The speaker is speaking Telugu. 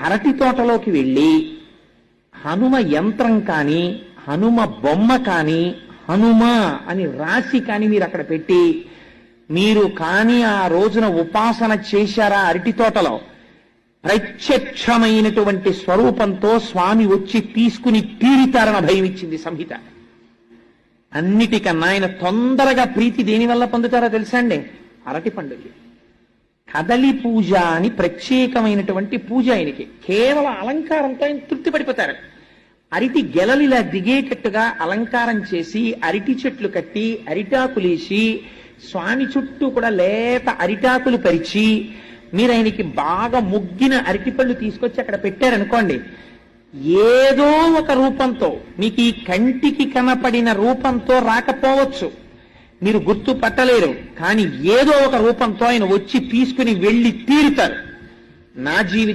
అరటి తోటలోకి వెళ్ళి హనుమ యంత్రం కానీ హనుమ బొమ్మ కానీ హనుమ అని రాసి కానీ మీరు అక్కడ పెట్టి మీరు కానీ ఆ రోజున ఉపాసన చేశారా అరటి తోటలో, ప్రత్యక్షమైనటువంటి స్వరూపంతో స్వామి వచ్చి తీసుకుని తీరుతారని భయం ఇచ్చింది సంహిత. అన్నిటికన్నా ఆయన తొందరగా ప్రీతి దేనివల్ల పొందుతారో తెలుసా అండి? అరటి పండుగ. కదలి పూజ అని ప్రత్యేకమైనటువంటి పూజ ఆయనకి. కేవలం అలంకారంతో ఆయన తృప్తి పడిపోతారు. అరటి గెలలిలా దిగేటట్టుగా అలంకారం చేసి అరటి చెట్లు కట్టి అరిటాకులేసి స్వామి చుట్టూ కూడా లేత అరిటాకులు పరిచి మీరు ఆయనకి బాగా ముగ్గిన అరటిపళ్ళు తీసుకొచ్చి అక్కడ పెట్టారనుకోండి, ఏదో ఒక రూపంతో మీకు ఈ కంటికి కనపడిన రూపంతో రాకపోవచ్చు, మీరు గుర్తు పట్టలేరు, కానీ ఏదో ఒక రూపంతో ఆయన వచ్చి తీసుకుని వెళ్ళి తీరుతారు. నా జీవితం